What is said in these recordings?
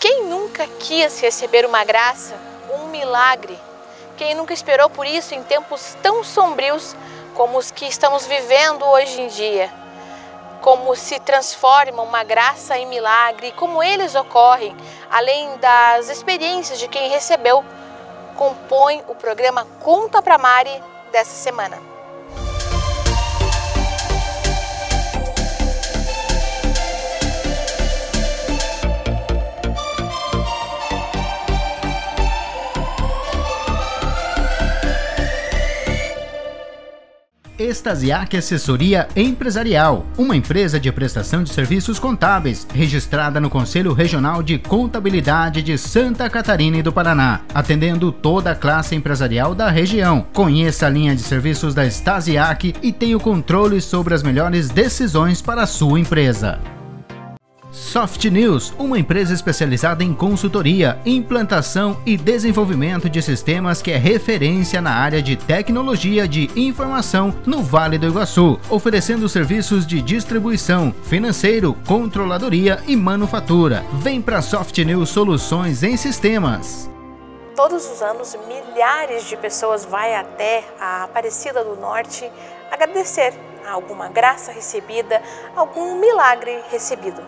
Quem nunca quis receber uma graça, um milagre? Quem nunca esperou por isso em tempos tão sombrios como os que estamos vivendo hoje em dia? Como se transforma uma graça em milagre, como eles ocorrem, além das experiências de quem recebeu, compõe o programa Conta pra Mari dessa semana. Stasiak Assessoria Empresarial, uma empresa de prestação de serviços contábeis, registrada no Conselho Regional de Contabilidade de Santa Catarina e do Paraná, atendendo toda a classe empresarial da região. Conheça a linha de serviços da Stasiak e tenha o controle sobre as melhores decisões para a sua empresa. Soft News, uma empresa especializada em consultoria, implantação e desenvolvimento de sistemas que é referência na área de tecnologia de informação no Vale do Iguaçu, oferecendo serviços de distribuição, financeiro, controladoria e manufatura. Vem para Soft News Soluções em Sistemas. Todos os anos, milhares de pessoas vão até a Aparecida do Norte agradecer alguma graça recebida, algum milagre recebido.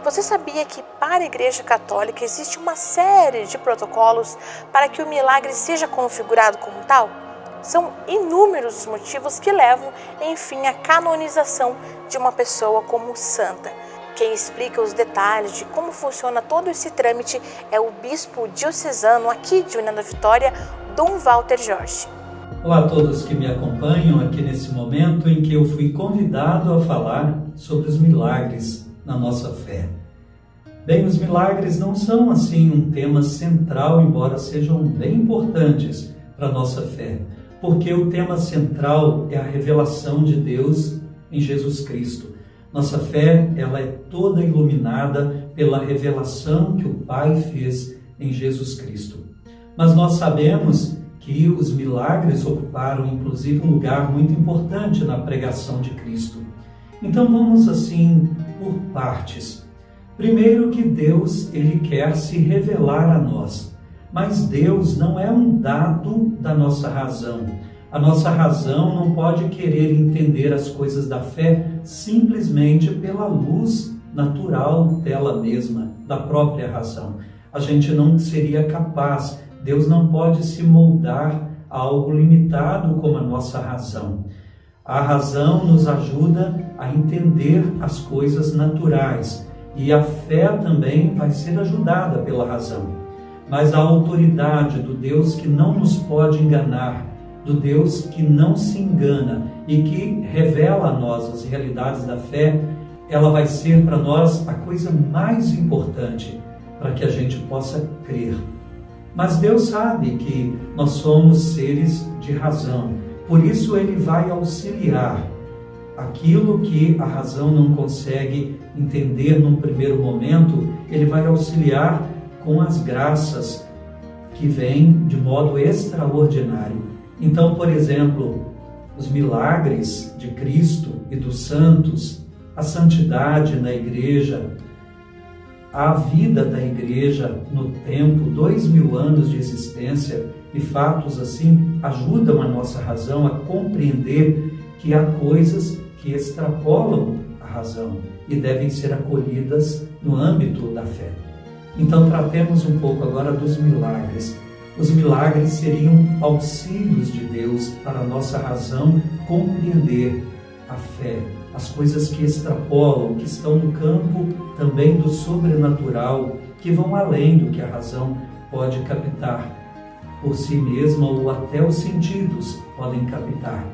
Você sabia que para a Igreja Católica existe uma série de protocolos para que o milagre seja configurado como tal? São inúmeros os motivos que levam, enfim, à canonização de uma pessoa como santa. Quem explica os detalhes de como funciona todo esse trâmite é o bispo diocesano aqui de União da Vitória, Dom Walter Jorge. Olá a todos que me acompanham aqui nesse momento em que eu fui convidado a falar sobre os milagres na nossa fé. Bem, os milagres não são assim um tema central, embora sejam bem importantes para a nossa fé, porque o tema central é a revelação de Deus em Jesus Cristo. Nossa fé, ela é toda iluminada pela revelação que o Pai fez em Jesus Cristo. Mas nós sabemos que os milagres ocuparam, inclusive, um lugar muito importante na pregação de Cristo. Então vamos assim por partes. Primeiro que Deus, ele quer se revelar a nós, mas Deus não é um dado da nossa razão. A nossa razão não pode querer entender as coisas da fé simplesmente pela luz natural dela mesma, da própria razão. A gente não seria capaz. Deus não pode se moldar a algo limitado como a nossa razão. A razão nos ajuda a entender as coisas naturais e a fé também vai ser ajudada pela razão. Mas a autoridade do Deus que não nos pode enganar, do Deus que não se engana e que revela a nós as realidades da fé, ela vai ser para nós a coisa mais importante para que a gente possa crer. Mas Deus sabe que nós somos seres de razão, por isso Ele vai auxiliar aquilo que a razão não consegue entender num primeiro momento. Ele vai auxiliar com as graças que vêm de modo extraordinário. Então, por exemplo, os milagres de Cristo e dos santos, a santidade na igreja, a vida da igreja no tempo, 2000 anos de existência e fatos assim ajudam a nossa razão a compreender que há coisas que extrapolam a razão e devem ser acolhidas no âmbito da fé. Então tratemos um pouco agora dos milagres. Os milagres seriam auxílios de Deus para a nossa razão compreender a fé, as coisas que extrapolam, que estão no campo também do sobrenatural, que vão além do que a razão pode captar por si mesma ou até os sentidos podem captar.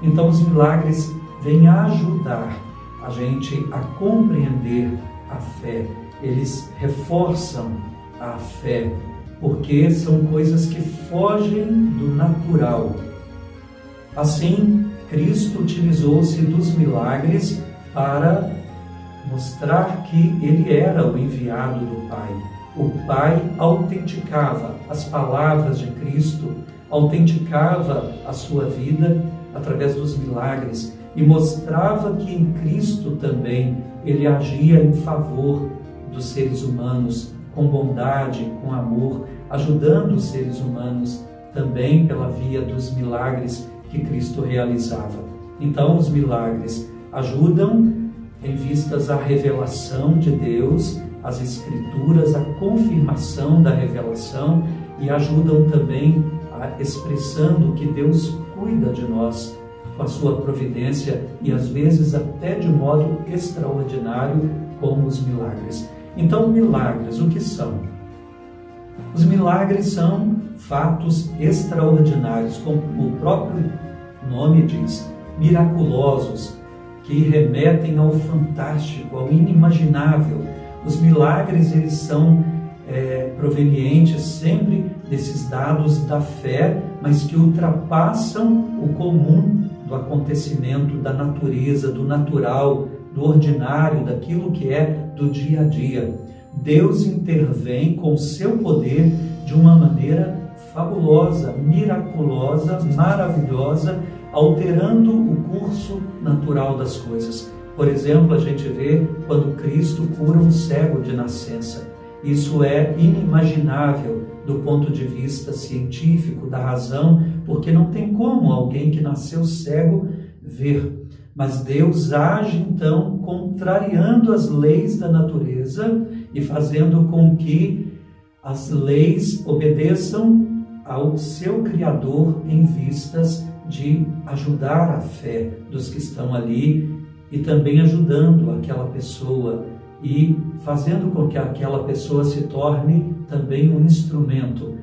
Então os milagres vêm ajudar a gente a compreender a fé. Eles reforçam a fé, porque são coisas que fogem do natural. Assim, Cristo utilizou-se dos milagres para mostrar que Ele era o enviado do Pai. O Pai autenticava as palavras de Cristo, autenticava a sua vida através dos milagres e mostrava que em Cristo também Ele agia em favor dos seres humanos, com bondade, com amor, ajudando os seres humanos também pela via dos milagres que Cristo realizava. Então, os milagres ajudam em vistas à revelação de Deus, as Escrituras, a confirmação da revelação, e ajudam também expressando que Deus cuida de nós com a sua providência e às vezes até de modo extraordinário, como os milagres. Então, milagres, o que são? Os milagres são fatos extraordinários, como o próprio nome diz, miraculosos, que remetem ao fantástico, ao inimaginável. Os milagres, eles são provenientes sempre desses dados da fé, mas que ultrapassam o comum do acontecimento, da natureza, do natural, do ordinário, daquilo que é do dia a dia. Deus intervém com o seu poder de uma maneira fabulosa, miraculosa, maravilhosa, alterando o curso natural das coisas. Por exemplo, a gente vê quando Cristo cura um cego de nascença. Isso é inimaginável do ponto de vista científico, da razão, porque não tem como alguém que nasceu cego ver. Mas Deus age, então, contrariando as leis da natureza e fazendo com que as leis obedeçam ao seu Criador em vistas de ajudar a fé dos que estão ali e também ajudando aquela pessoa e fazendo com que aquela pessoa se torne também um instrumento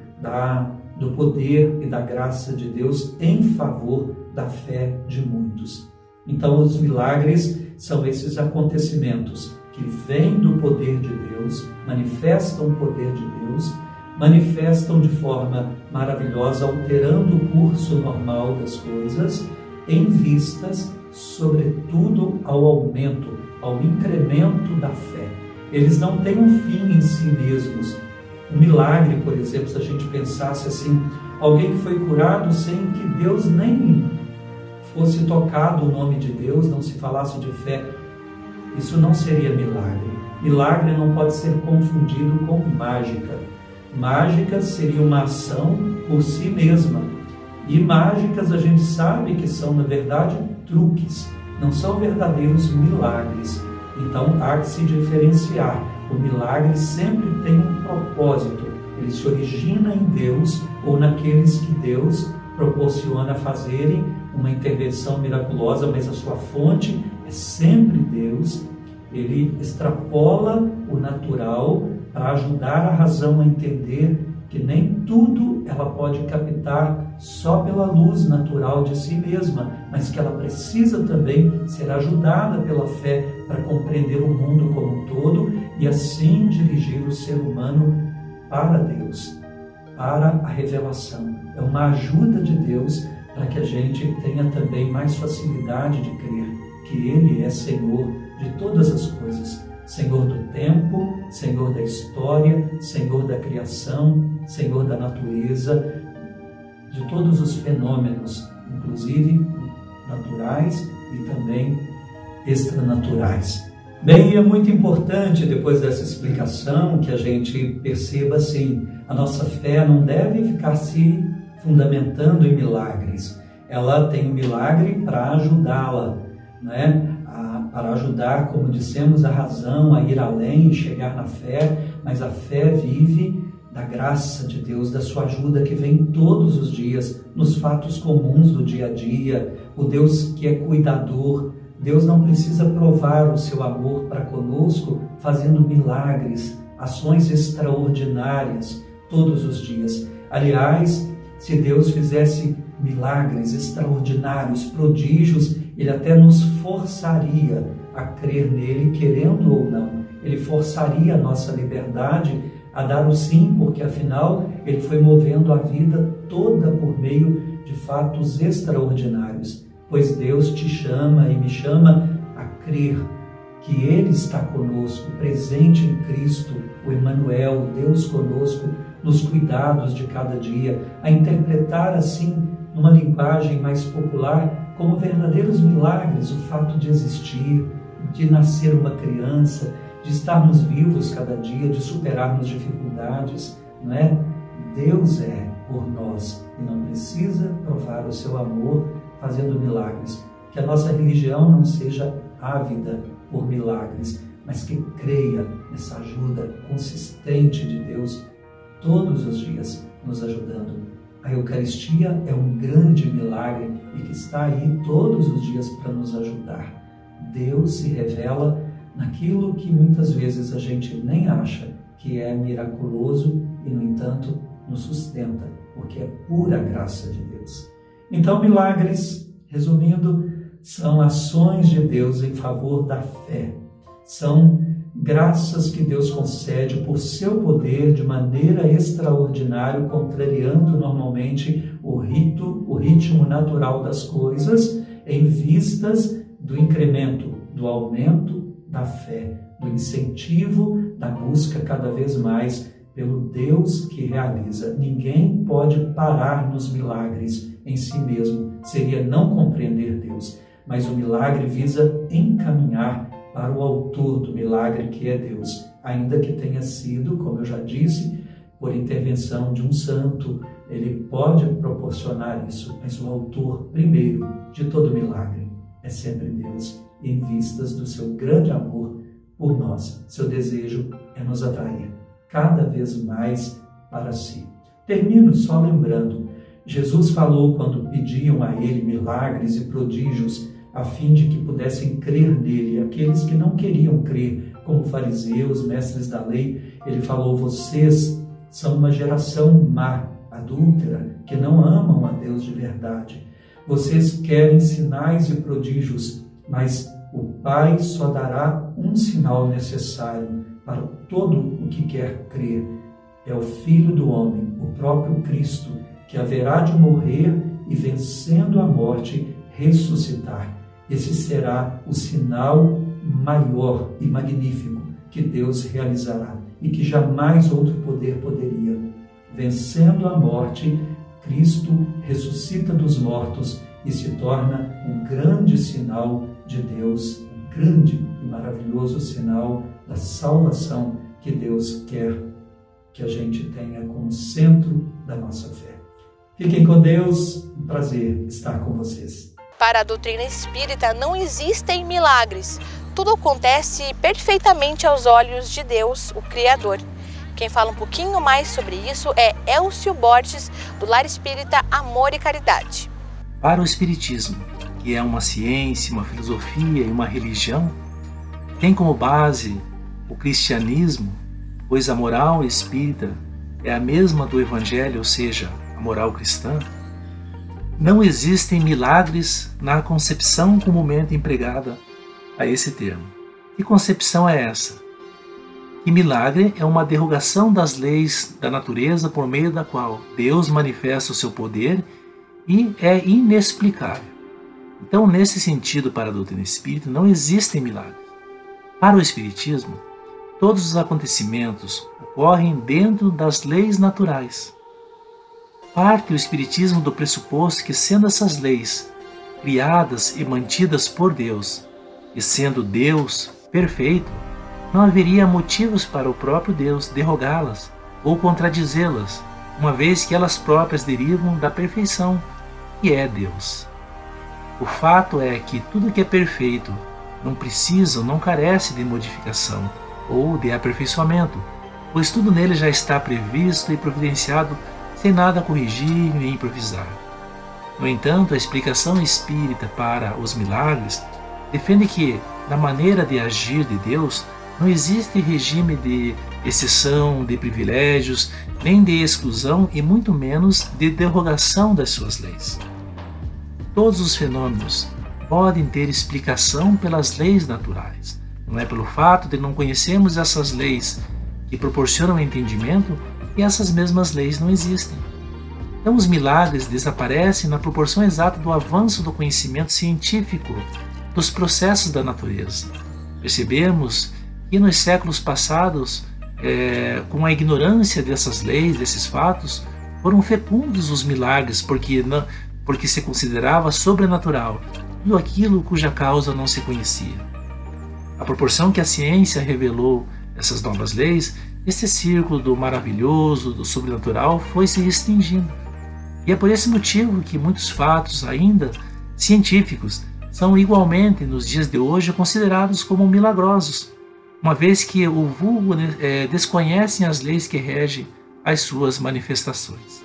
do poder e da graça de Deus em favor da fé de muitos. Então, os milagres são esses acontecimentos que vêm do poder de Deus, manifestam o poder de Deus, manifestam de forma maravilhosa, alterando o curso normal das coisas, em vistas, sobretudo, ao aumento, ao incremento da fé. Eles não têm um fim em si mesmos. Um milagre, por exemplo, se a gente pensasse assim, alguém que foi curado sem que Deus nem fosse tocado o nome de Deus, não se falasse de fé, isso não seria milagre. Milagre não pode ser confundido com mágica. Mágica seria uma ação por si mesma. E mágicas a gente sabe que são, na verdade, truques, não são verdadeiros milagres. Então há que se diferenciar. O milagre sempre tem um propósito. Ele se origina em Deus ou naqueles que Deus proporciona fazerem uma intervenção miraculosa, mas a sua fonte é sempre Deus. Ele extrapola o natural para ajudar a razão a entender que nem tudo ela pode captar só pela luz natural de si mesma, mas que ela precisa também ser ajudada pela fé para compreender o mundo como um todo e assim dirigir o ser humano para Deus, para a revelação. É uma ajuda de Deus para que a gente tenha também mais facilidade de crer que Ele é Senhor de todas as coisas, Senhor do tempo, Senhor da história, Senhor da criação, Senhor da natureza, de todos os fenômenos, inclusive naturais e também extranaturais. Bem, é muito importante, depois dessa explicação, que a gente perceba assim, a nossa fé não deve ficar se fundamentando em milagres. Ela tem um milagre para ajudá-la, né? Para ajudar, como dissemos, a razão a ir além e chegar na fé, mas a fé vive da graça de Deus, da sua ajuda que vem todos os dias, nos fatos comuns do dia a dia, o Deus que é cuidador. Deus não precisa provar o seu amor para conosco fazendo milagres, ações extraordinárias todos os dias. Aliás, se Deus fizesse milagres extraordinários, prodígios, Ele até nos forçaria a crer nele, querendo ou não. Ele forçaria a nossa liberdade a dar o sim, porque afinal Ele foi movendo a vida toda por meio de fatos extraordinários. Pois Deus te chama e me chama a crer que Ele está conosco, presente em Cristo, o Emmanuel, Deus conosco, nos cuidados de cada dia, a interpretar assim, numa linguagem mais popular, como verdadeiros milagres, o fato de existir, de nascer uma criança, de estarmos vivos cada dia, de superarmos dificuldades, não é? Deus é por nós e não precisa provar o seu amor fazendo milagres. Que a nossa religião não seja ávida por milagres, mas que creia nessa ajuda consistente de Deus todos os dias nos ajudando. A Eucaristia é um grande milagre e que está aí todos os dias para nos ajudar. Deus se revela naquilo que muitas vezes a gente nem acha que é miraculoso e, no entanto, nos sustenta, porque é pura graça de Deus. Então, milagres, resumindo, são ações de Deus em favor da fé. São graças que Deus concede por seu poder de maneira extraordinária, contrariando normalmente o ritmo natural das coisas, em vistas do incremento, do aumento da fé, do incentivo, da busca cada vez mais pelo Deus que realiza. Ninguém pode parar nos milagres em si mesmo, seria não compreender Deus, mas o milagre visa encaminhar para o autor do milagre, que é Deus, ainda que tenha sido, como eu já disse, por intervenção de um santo. Ele pode proporcionar isso, mas o autor primeiro de todo milagre é sempre Deus, em vistas do seu grande amor por nós. Seu desejo é nos atrair cada vez mais para si. Termino só lembrando, Jesus falou quando pediam a ele milagres e prodígios, a fim de que pudessem crer nele. Aqueles que não queriam crer, como fariseus, mestres da lei, ele falou: vocês são uma geração má, adúltera, que não amam a Deus de verdade. Vocês querem sinais e prodígios, mas o Pai só dará um sinal necessário para todo o que quer crer. É o Filho do Homem, o próprio Cristo, que haverá de morrer e, vencendo a morte, ressuscitar. Esse será o sinal maior e magnífico que Deus realizará e que jamais outro poder poderia. Vencendo a morte, Cristo ressuscita dos mortos e se torna um grande sinal de Deus, um grande e maravilhoso sinal da salvação que Deus quer que a gente tenha como centro da nossa fé. Fiquem com Deus, um prazer estar com vocês. Para a doutrina espírita não existem milagres. Tudo acontece perfeitamente aos olhos de Deus, o Criador. Quem fala um pouquinho mais sobre isso é Elcio Borges, do Lar Espírita Amor e Caridade. Para o Espiritismo, que é uma ciência, uma filosofia e uma religião, tem como base o cristianismo, pois a moral espírita é a mesma do Evangelho, ou seja, a moral cristã. Não existem milagres na concepção comumente empregada a esse termo. Que concepção é essa? Que milagre é uma derrogação das leis da natureza por meio da qual Deus manifesta o seu poder e é inexplicável. Então, nesse sentido, para a doutrina espírita, não existem milagres. Para o Espiritismo, todos os acontecimentos ocorrem dentro das leis naturais. Parte o Espiritismo do pressuposto que, sendo essas leis criadas e mantidas por Deus, e sendo Deus perfeito, não haveria motivos para o próprio Deus derrogá-las ou contradizê-las, uma vez que elas próprias derivam da perfeição, que é Deus. O fato é que tudo que é perfeito não precisa ou não carece de modificação ou de aperfeiçoamento, pois tudo nele já está previsto e providenciado sem nada corrigir nem improvisar. No entanto, a explicação espírita para os milagres defende que, na maneira de agir de Deus, não existe regime de exceção, de privilégios, nem de exclusão e muito menos de derrogação das suas leis. Todos os fenômenos podem ter explicação pelas leis naturais. Não é pelo fato de não conhecermos essas leis que proporcionam entendimento que essas mesmas leis não existem. Então os milagres desaparecem na proporção exata do avanço do conhecimento científico dos processos da natureza. Percebemos que nos séculos passados, com a ignorância dessas leis, desses fatos, foram fecundos os milagres, porque se considerava sobrenatural tudo aquilo cuja causa não se conhecia. à proporção que a ciência revelou essas novas leis, esse círculo do maravilhoso, do sobrenatural, foi se restringindo. E é por esse motivo que muitos fatos, ainda científicos, são igualmente, nos dias de hoje, considerados como milagrosos, uma vez que o vulgo desconhecem as leis que regem as suas manifestações.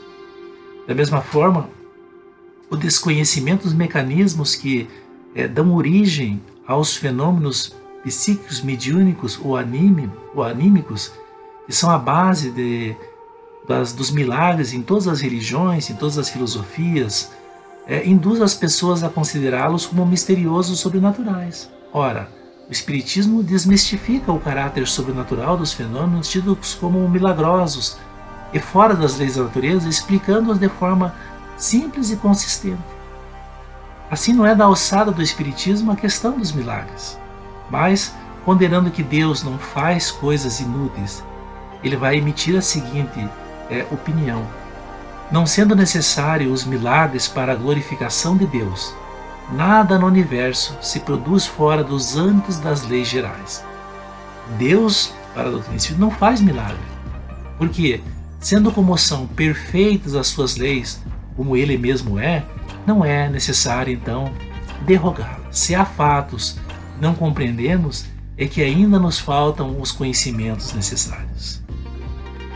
Da mesma forma, o desconhecimento dos mecanismos que dão origem aos fenômenos psíquicos, mediúnicos ou anímicos, que são a base dos milagres em todas as religiões, em todas as filosofias, induz as pessoas a considerá-los como misteriosos sobrenaturais. Ora, o Espiritismo desmistifica o caráter sobrenatural dos fenômenos tidos como milagrosos e fora das leis da natureza, explicando-os de forma simples e consistente. Assim, não é da alçada do Espiritismo a questão dos milagres, mas, ponderando que Deus não faz coisas inúteis, ele vai emitir a seguinte opinião: não sendo necessário os milagres para a glorificação de Deus, nada no universo se produz fora dos âmbitos das leis gerais. Deus, para a doutrina espírita, não faz milagre, porque, sendo como são perfeitas as suas leis, como ele mesmo é, não é necessário, então, derrogá-las. Se há fatos que não compreendemos, é que ainda nos faltam os conhecimentos necessários.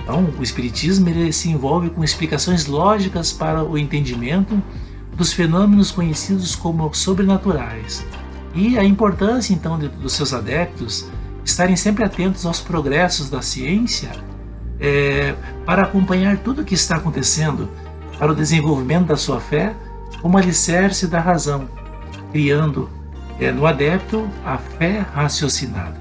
Então, o Espiritismo ele se envolve com explicações lógicas para o entendimento dos fenômenos conhecidos como sobrenaturais. E a importância, então, dos seus adeptos estarem sempre atentos aos progressos da ciência para acompanhar tudo o que está acontecendo para o desenvolvimento da sua fé como alicerce da razão, criando no adepto a fé raciocinada.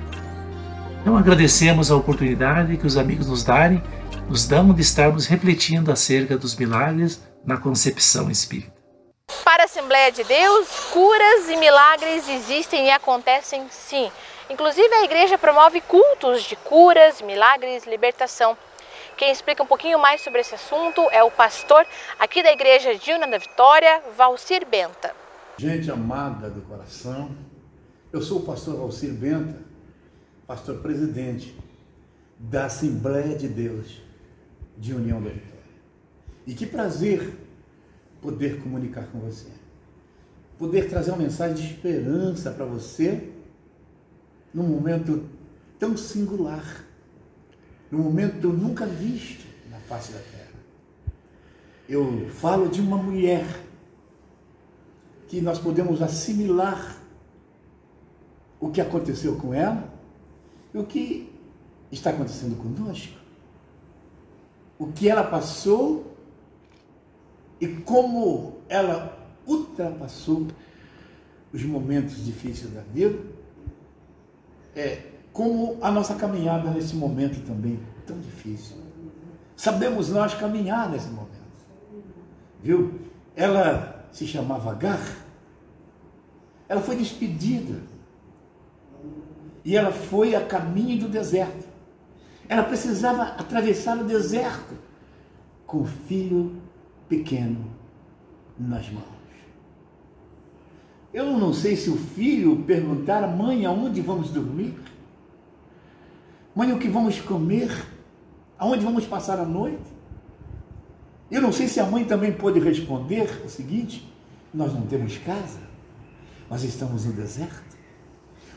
Então agradecemos a oportunidade que os amigos nos dão de estarmos refletindo acerca dos milagres na concepção espírita. Para a Assembleia de Deus, curas e milagres existem e acontecem sim. Inclusive a igreja promove cultos de curas, milagres, libertação. Quem explica um pouquinho mais sobre esse assunto é o pastor aqui da Igreja de Una da Vitória, Valcir Benta. Gente amada do coração, eu sou o pastor Valcir Benta, pastor presidente da Assembleia de Deus de União da Vitória. E que prazer poder comunicar com você, poder trazer uma mensagem de esperança para você num momento tão singular, num momento nunca visto na face da terra. Eu falo de uma mulher que nós podemos assimilar o que aconteceu com ela e o que está acontecendo conosco, o que ela passou e como ela ultrapassou os momentos difíceis da vida, como a nossa caminhada nesse momento também tão difícil. Sabemos nós caminhar nesse momento, viu? Ela se chamava Agar, ela foi despedida e ela foi a caminho do deserto. Ela precisava atravessar o deserto com o filho pequeno nas mãos. Eu não sei se o filho perguntara: mãe, aonde vamos dormir? Mãe, o que vamos comer? Aonde vamos passar a noite? Eu não sei se a mãe também pôde responder o seguinte: nós não temos casa, nós estamos no deserto.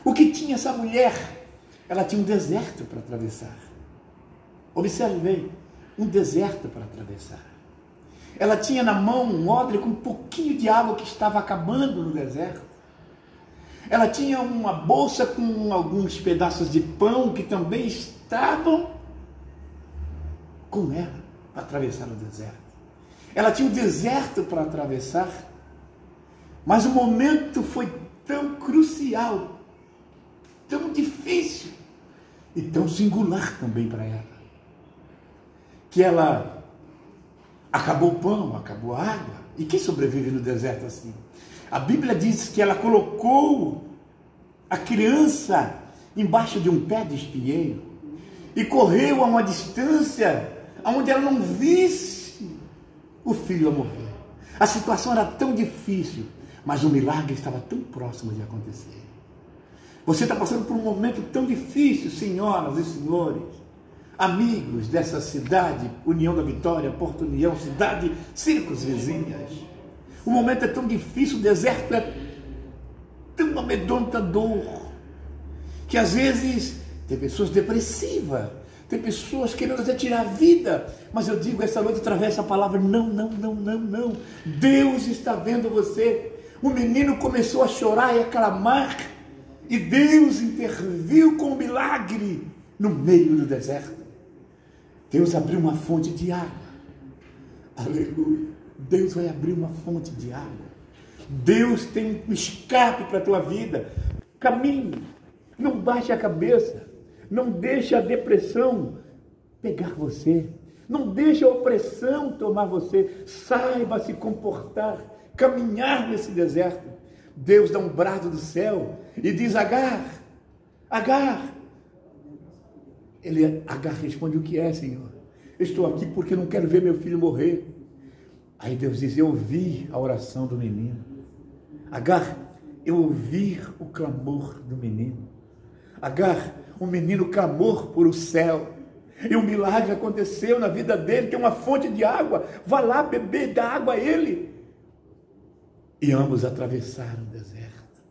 O que tinha essa mulher? Ela tinha um deserto para atravessar. Observe bem, um deserto para atravessar. Ela tinha na mão um odre com um pouquinho de água que estava acabando no deserto. Ela tinha uma bolsa com alguns pedaços de pão que também estavam com ela para atravessar o deserto. Ela tinha um deserto para atravessar, mas o momento foi tão crucial, tão difícil e tão singular também para ela, que ela acabou o pão, acabou a água. E quem sobrevive no deserto assim? A Bíblia diz que ela colocou a criança embaixo de um pé de espinheiro e correu a uma distância onde ela não visse o filho a morrer. A situação era tão difícil, mas o milagre estava tão próximo de acontecer. Você está passando por um momento tão difícil, senhoras e senhores, amigos dessa cidade, União da Vitória, Porto União, cidade Círculos vizinhas. O momento é tão difícil, o deserto é tão amedrontador, que às vezes tem pessoas depressivas, tem pessoas querendo até tirar a vida, mas eu digo essa noite através dessa palavra, não, não, não, não, não. Deus está vendo você. O menino começou a chorar e a clamar, e Deus interviu com um milagre no meio do deserto. Deus abriu uma fonte de água. Aleluia. Deus vai abrir uma fonte de água. Deus tem um escape para a tua vida. Caminhe. Não baixe a cabeça. Não deixe a depressão pegar você. Não deixe a opressão tomar você. Saiba se comportar, caminhar nesse deserto. Deus dá um brado do céu e diz: Agar, Agar. Agar responde: o que é, Senhor? Eu estou aqui porque não quero ver meu filho morrer. Aí Deus diz: eu ouvi a oração do menino. Agar, eu ouvi o clamor do menino. Agar, o menino clamou por o céu. E um milagre aconteceu na vida dele, tem uma fonte de água. Vá lá beber, dá água a ele. E ambos atravessaram o deserto.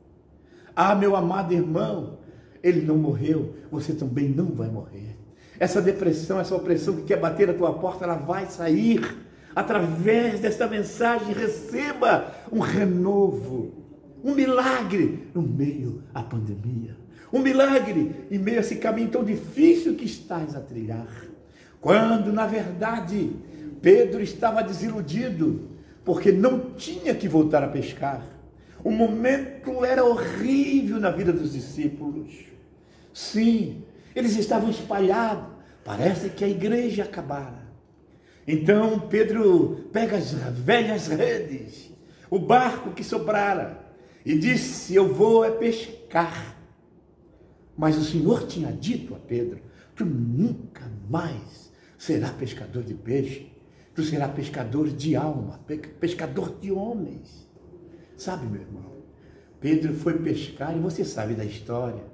Ah, meu amado irmão, ele não morreu, você também não vai morrer. Essa depressão, essa opressão que quer bater a tua porta, ela vai sair. Através desta mensagem, receba um renovo, um milagre no meio da pandemia. Um milagre em meio a esse caminho tão difícil que estás a trilhar. Quando, na verdade, Pedro estava desiludido, porque não tinha que voltar a pescar. O momento era horrível na vida dos discípulos. Sim, eles estavam espalhados. Parece que a igreja acabara. Então Pedro pega as velhas redes, o barco que sobrara, e disse: eu vou pescar. Mas o Senhor tinha dito a Pedro: tu nunca mais serás pescador de peixe, tu serás pescador de alma, pescador de homens. Sabe, meu irmão, Pedro foi pescar, e você sabe da história.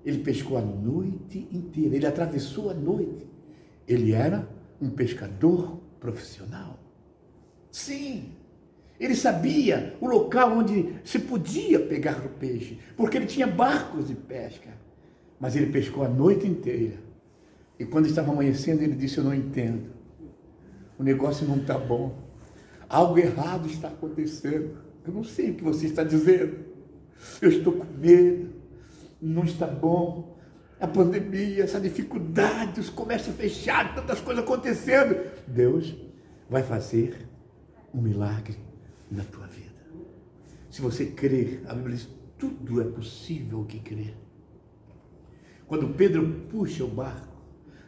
Ele pescou a noite inteira, ele atravessou a noite. Ele era um pescador profissional. Sim, ele sabia o local onde se podia pegar o peixe, porque ele tinha barcos de pesca. Mas ele pescou a noite inteira. E quando estava amanhecendo, ele disse: eu não entendo. O negócio não está bom. Algo errado está acontecendo. Eu não sei o que você está dizendo. Eu estou com medo. Não está bom. A pandemia, essa dificuldade, os comércios fechados, tantas coisas acontecendo. Deus vai fazer um milagre na tua vida. Se você crer, a Bíblia diz: tudo é possível que crer. Quando Pedro puxa o barco,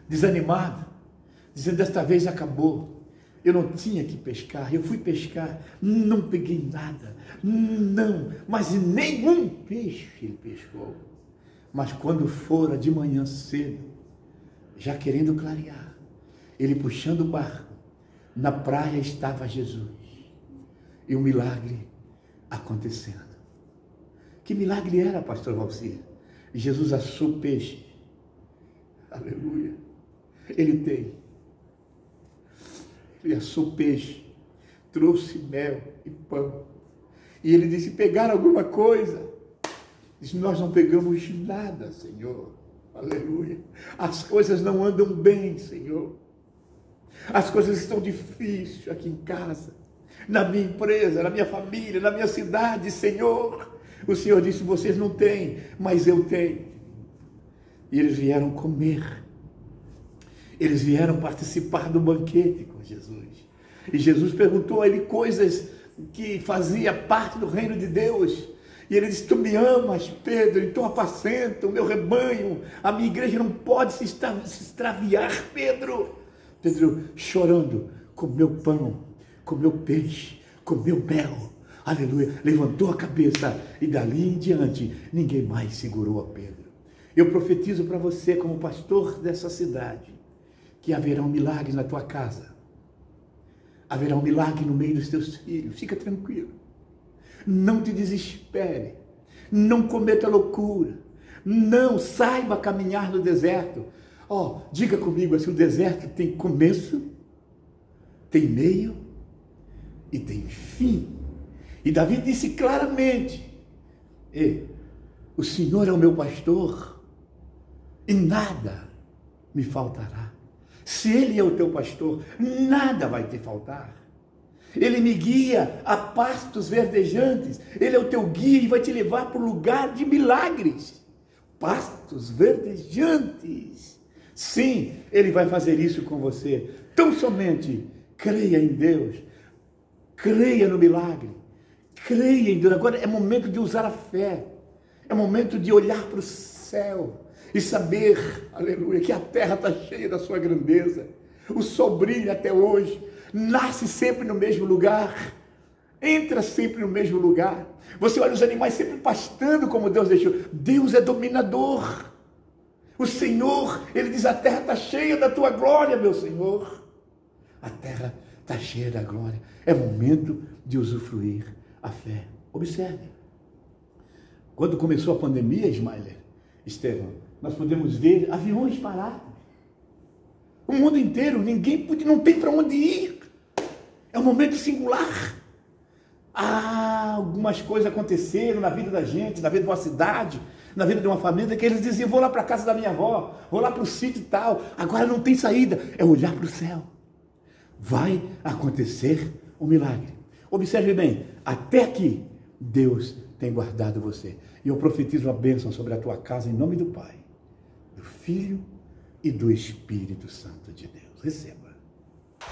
desanimado, dizendo: desta vez acabou. Eu não tinha que pescar, eu fui pescar, não peguei nada, não, mas nenhum peixe ele pescou. Mas quando fora de manhã cedo, já querendo clarear, ele puxando o barco, na praia estava Jesus. E o milagre acontecendo. Que milagre era, pastor Valcir? Jesus assou peixe. Aleluia. Ele assou peixe, trouxe mel e pão. E ele disse: pegaram alguma coisa? Disse: nós não pegamos nada, Senhor. Aleluia. As coisas não andam bem, Senhor. As coisas estão difíceis aqui em casa, na minha empresa, na minha família, na minha cidade, Senhor. O Senhor disse: vocês não têm, mas eu tenho. E eles vieram comer. Eles vieram participar do banquete com Jesus. E Jesus perguntou a ele coisas que fazia parte do reino de Deus. E ele disse: tu me amas, Pedro, então apacenta o meu rebanho. A minha igreja não pode se extraviar, Pedro. Pedro, chorando, comeu pão, comeu peixe, comeu mel. Aleluia. Levantou a cabeça e dali em diante ninguém mais segurou a Pedro. Eu profetizo para você, como pastor dessa cidade, que haverá um milagre na tua casa. Haverá um milagre no meio dos teus filhos. Fica tranquilo. Não te desespere. Não cometa loucura. Não saiba caminhar no deserto. Ó, diga comigo assim, o deserto tem começo, tem meio e tem fim. E Davi disse claramente, o Senhor é o meu pastor e nada me faltará. Se Ele é o teu pastor, nada vai te faltar. Ele me guia a pastos verdejantes. Ele é o teu guia e vai te levar para o lugar de milagres. Pastos verdejantes. Sim, Ele vai fazer isso com você. Tão somente creia em Deus. Creia no milagre. Creia em Deus. Agora é momento de usar a fé. É momento de olhar para o céu e saber, aleluia, que a terra está cheia da sua grandeza. O sol brilha até hoje. Nasce sempre no mesmo lugar, entra sempre no mesmo lugar. Você olha os animais sempre pastando como Deus deixou. Deus é dominador. O Senhor, Ele diz, a terra está cheia da tua glória, meu Senhor. A terra está cheia da glória. É momento de usufruir a fé. Observe. Quando começou a pandemia, Ismael, Estevão, nós podemos ver aviões parados. O mundo inteiro, não tem para onde ir. É um momento singular. Algumas coisas aconteceram na vida da gente, na vida de uma cidade, na vida de uma família, que eles diziam, vou lá para a casa da minha avó, vou lá para o sítio e tal. Agora não tem saída, é olhar para o céu. Vai acontecer um milagre. Observe bem, até aqui, Deus tem guardado você. E eu profetizo a bênção sobre a tua casa em nome do Pai, do Filho e do Espírito Santo de Deus. Receba.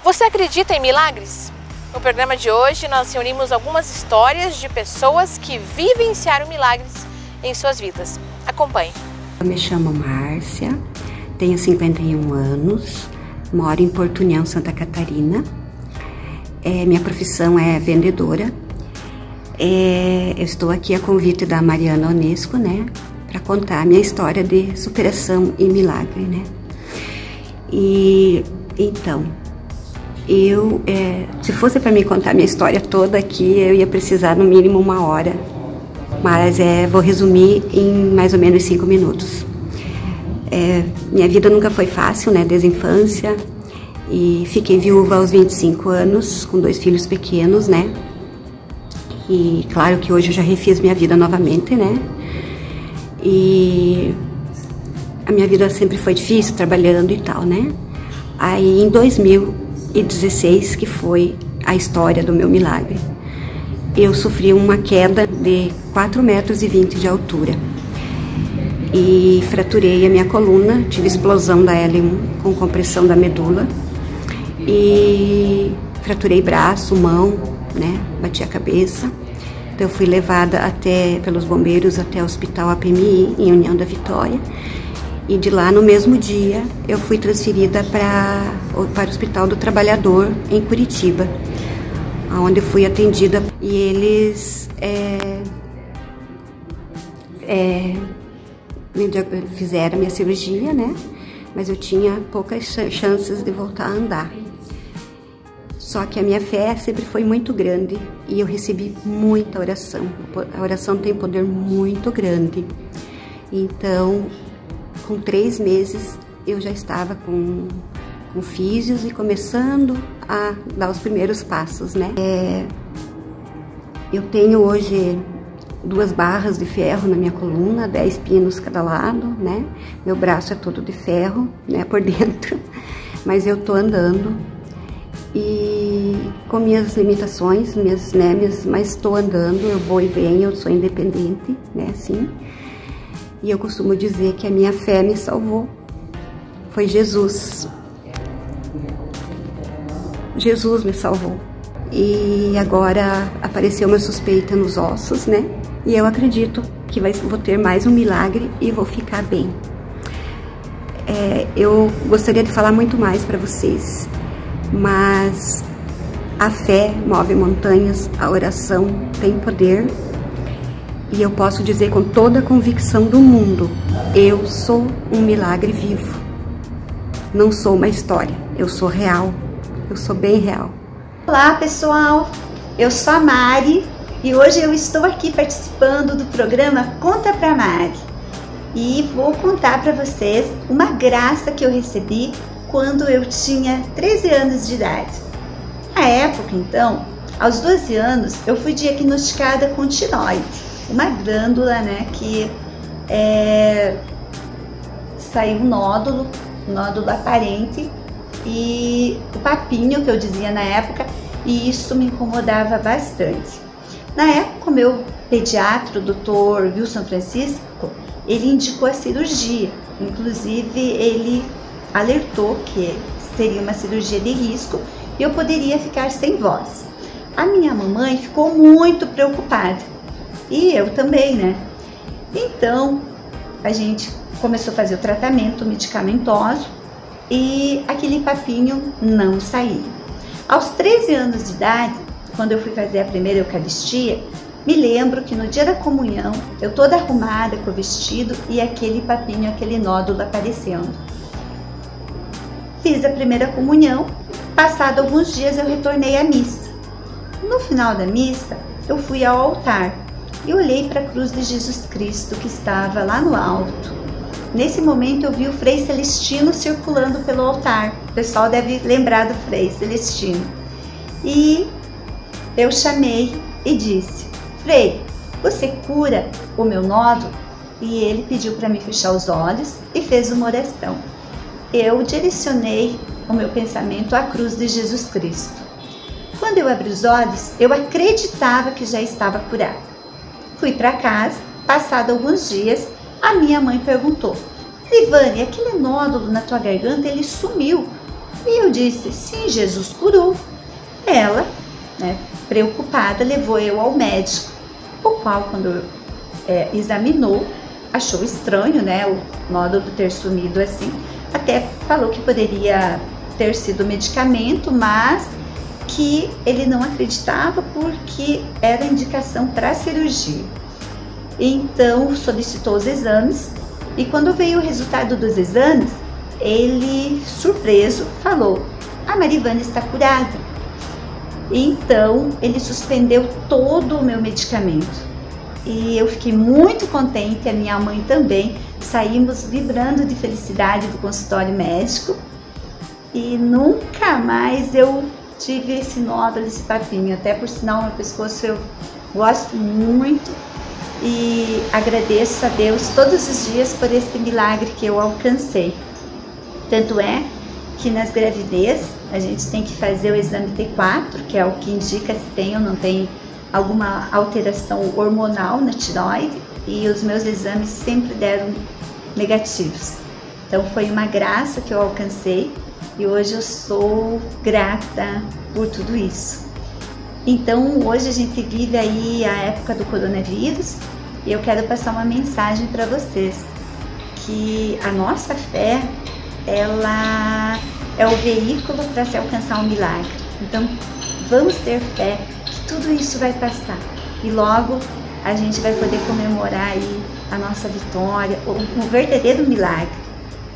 Você acredita em milagres? No programa de hoje nós reunimos algumas histórias de pessoas que vivenciaram milagres em suas vidas. Acompanhe. Eu me chamo Márcia, tenho 51 anos, moro em Porto União, Santa Catarina. Minha profissão é vendedora. Eu estou aqui a convite da Mariana Onesco, né, para contar a minha história de superação e milagre, né. E então, se fosse para me contar minha história toda aqui, eu ia precisar no mínimo 1 hora, mas vou resumir em mais ou menos 5 minutos. Minha vida nunca foi fácil, né, desde a infância, e fiquei viúva aos 25 anos, com 2 filhos pequenos, né, e claro que hoje eu já refiz minha vida novamente, né, e a minha vida sempre foi difícil, trabalhando e tal, né. Aí em 2016, que foi a história do meu milagre, eu sofri uma queda de 4,20 metros de altura e fraturei a minha coluna, tive explosão da L1 com compressão da medula e fraturei braço, mão, né, bati a cabeça. Então eu fui levada pelos bombeiros até o hospital APMI em União da Vitória. E de lá, no mesmo dia, eu fui transferida para o Hospital do Trabalhador, em Curitiba, onde eu fui atendida. E eles fizeram a minha cirurgia, né? Mas eu tinha poucas chances de voltar a andar. Só que a minha fé sempre foi muito grande e eu recebi muita oração. A oração tem poder muito grande. Então, com 3 meses, eu já estava com físios e começando a dar os primeiros passos, né? Eu tenho hoje 2 barras de ferro na minha coluna, 10 pinos cada lado, né? Meu braço é todo de ferro, né, por dentro, mas eu tô andando e com minhas limitações, mas estou andando, eu vou e venho, eu sou independente, né, assim. E eu costumo dizer que a minha fé me salvou. Foi Jesus. Jesus me salvou. E agora apareceu uma suspeita nos ossos, né? E eu acredito que vou ter mais um milagre e vou ficar bem. Eu gostaria de falar muito mais para vocês, mas a fé move montanhas, a oração tem poder. E eu posso dizer com toda a convicção do mundo, eu sou um milagre vivo. Não sou uma história, eu sou real, eu sou bem real. Olá pessoal, eu sou a Mari, E hoje eu estou aqui participando do programa Conta Pra Mari. E vou contar para vocês uma graça que eu recebi quando eu tinha 13 anos de idade. Na época, então, aos 12 anos, eu fui diagnosticada com tireoide, uma glândula, né, que saiu um nódulo aparente e o papinho que eu dizia na época, e isso me incomodava bastante. Na época, o meu pediatra, o Dr. Wilson Francisco, ele indicou a cirurgia. Inclusive, ele alertou que seria uma cirurgia de risco e eu poderia ficar sem voz. A minha mamãe ficou muito preocupada e eu também, né? Então, a gente começou a fazer o tratamento medicamentoso e aquele papinho não saía. Aos 13 anos de idade, quando eu fui fazer a primeira Eucaristia, me lembro que no dia da comunhão, eu toda arrumada com o vestido e aquele papinho, aquele nódulo aparecendo. Fiz a primeira comunhão, passado alguns dias eu retornei à missa. No final da missa, eu fui ao altar e olhei para a cruz de Jesus Cristo que estava lá no alto. Nesse momento eu vi o Frei Celestino circulando pelo altar. O pessoal deve lembrar do Frei Celestino. E eu chamei e disse: Frei, você cura o meu nódulo? E ele pediu para mim fechar os olhos e fez uma oração. Eu direcionei o meu pensamento à cruz de Jesus Cristo. Quando eu abri os olhos, eu acreditava que já estava curada. Fui para casa, passado alguns dias, a minha mãe perguntou: Ivane, aquele nódulo na tua garganta, ele sumiu. E eu disse: sim, Jesus curou. Ela, né, preocupada, levou eu ao médico, o qual, quando examinou, achou estranho, né, o nódulo ter sumido assim. Até falou que poderia ter sido medicamento, mas que ele não acreditava porque era indicação para cirurgia. Então solicitou os exames e quando veio o resultado dos exames, ele, surpreso, falou: a Marivane está curada. Então ele suspendeu todo o meu medicamento e eu fiquei muito contente, a minha mãe também. Saímos vibrando de felicidade do consultório médico e nunca mais eu tive esse nódulo, esse papinho. Até por sinal, meu pescoço eu gosto muito e agradeço a Deus todos os dias por esse milagre que eu alcancei. Tanto é que nas gravidez a gente tem que fazer o exame T4, que é o que indica se tem ou não tem alguma alteração hormonal na tireoide, e os meus exames sempre deram negativos. Então foi uma graça que eu alcancei e hoje eu sou grata por tudo isso. Então hoje a gente vive aí a época do coronavírus e eu quero passar uma mensagem para vocês, que a nossa fé, ela é o veículo para se alcançar um milagre. Então vamos ter fé que tudo isso vai passar e logo a gente vai poder comemorar aí a nossa vitória, um verdadeiro milagre,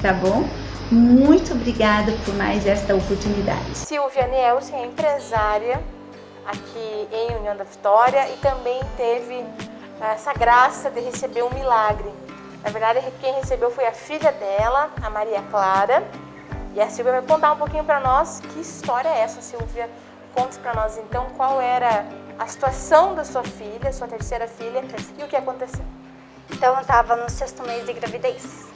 tá bom? Muito obrigada por mais esta oportunidade. Silvia Nielsen é empresária aqui em União da Vitória e também teve essa graça de receber um milagre. Na verdade, quem recebeu foi a filha dela, a Maria Clara, e a Silvia vai contar um pouquinho para nós que história é essa, Silvia. Conte para nós então qual era a situação da sua filha, sua terceira filha, e o que aconteceu. Então eu estava no 6º mês de gravidez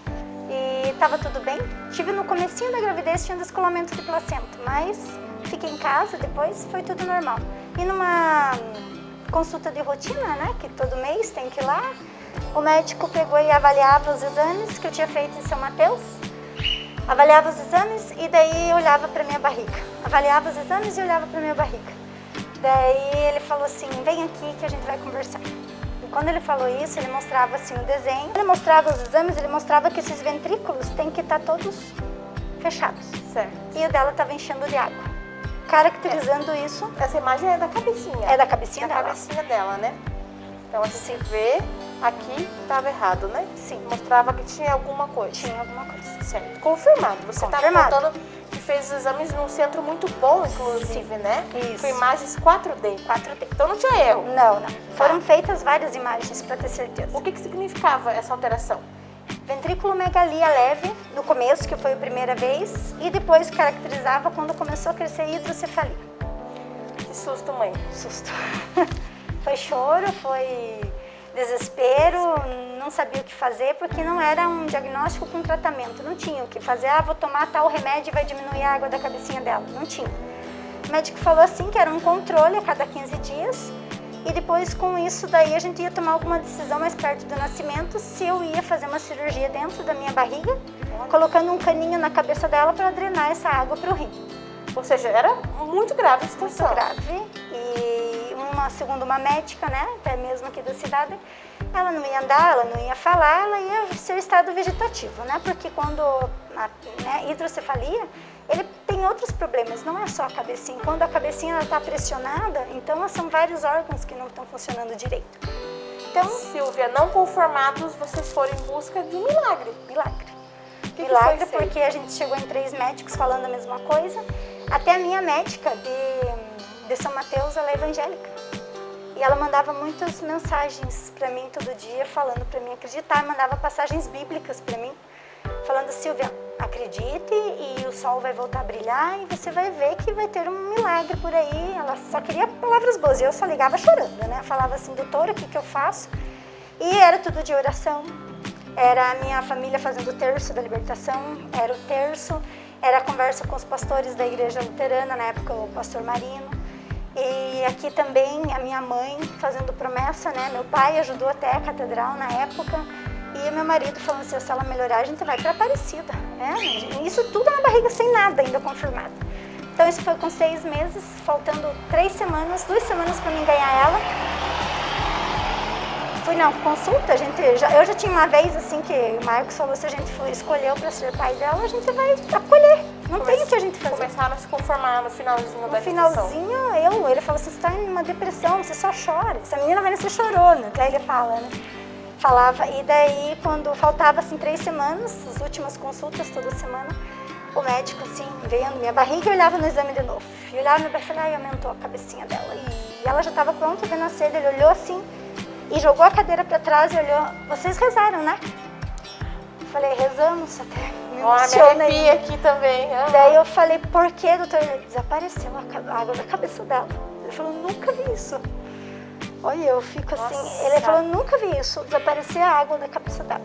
e estava tudo bem. Tive no comecinho da gravidez, tinha descolamento de placenta, mas fiquei em casa, depois foi tudo normal. E numa consulta de rotina, né, que todo mês tem que ir lá, o médico pegou e avaliava os exames que eu tinha feito em São Mateus, avaliava os exames e daí olhava para minha barriga. Avaliava os exames e olhava para minha barriga. Daí ele falou assim: vem aqui que a gente vai conversar. E quando ele falou isso, ele mostrava assim o desenho, ele mostrava os exames, ele mostrava que esses ventrículos têm que estar todos fechados. Certo. E o dela estava enchendo de água. Caracterizando isso... Essa imagem é da cabecinha. É da cabecinha dela. Da cabecinha dela, né? Então a gente vê aqui estava errado, né? Sim. Mostrava que tinha alguma coisa. Tinha alguma coisa. Certo. Confirmado. Você está Confirmado. contando que fez os exames num centro muito bom, inclusive, né? Isso. Com imagens 4D. 4D. Então não tinha erro. Não. Foram feitas várias imagens para ter certeza. O que significava essa alteração? Ventrículomegalia leve, no começo, que foi a primeira vez, e depois caracterizava quando começou a crescer hidrocefalia. Que susto, mãe. Susto. Foi choro, foi desespero, não sabia o que fazer, porque não era um diagnóstico com tratamento, não tinha o que fazer. Vou tomar tal remédio e vai diminuir a água da cabecinha dela, não tinha. O médico falou assim, que era um controle a cada 15 dias, e depois com isso daí a gente ia tomar alguma decisão mais perto do nascimento, se eu ia fazer uma cirurgia dentro da minha barriga, colocando um caninho na cabeça dela para drenar essa água para o rim. Ou seja, era muito grave a situação. Muito grave. E segundo uma médica, né, até mesmo aqui da cidade, ela não ia andar, ela não ia falar, ela ia ser estado vegetativo, né, porque quando hidrocefalia, ele tem outros problemas, não é só a cabecinha. Quando a cabecinha está pressionada, então são vários órgãos que não estão funcionando direito. Então, Silvia, não conformados, vocês foram em busca de um milagre. Milagre porque a gente chegou em 3 médicos falando a mesma coisa. Até a minha médica de São Mateus, ela é evangélica. E ela mandava muitas mensagens para mim todo dia, falando para mim acreditar, mandava passagens bíblicas para mim, falando: Silvia, acredite e o sol vai voltar a brilhar e você vai ver que vai ter um milagre por aí. Ela só queria palavras boas e eu só ligava chorando, né? Falava assim: doutora, o que eu faço? E era tudo de oração. Era a minha família fazendo o terço da libertação, era o terço, era a conversa com os pastores da igreja luterana, na época o pastor Marino. E aqui também a minha mãe fazendo promessa, né? Meu pai ajudou até a catedral na época. E meu marido falando assim: se ela melhorar, a gente vai para Aparecida. Isso tudo na barriga, sem nada ainda confirmado. Então isso foi com 6 meses, faltando 2 semanas para mim ganhar ela. Fui na consulta, eu já tinha uma vez assim que o Marcos falou: se a gente escolheu para ser pai dela, a gente vai acolher. Não tem o que a gente fazer. Começaram a se conformar no finalzinho da gestação. No finalzinho, ele falou: você está em uma depressão, você só chora. Essa menina vai nascer chorona, até ele fala, né? Falava, e daí quando faltava assim 3 semanas, as últimas consultas toda semana, o médico assim, vendo minha barriga, e olhava no exame de novo. E olhava minha barriga e falei: aumentou a cabecinha dela. E ela já estava pronta de nascer, ele olhou assim, e jogou a cadeira para trás e olhou: vocês rezaram, né? Falei: rezamos, até me emociona me arrepia aqui também. Daí eu falei: por que, doutor? Desapareceu a água da cabeça dela. Ele falou: nunca vi isso. Olha, eu fico assim. Nossa. Ele falou: nunca vi isso, desaparecer a água da cabeça dela.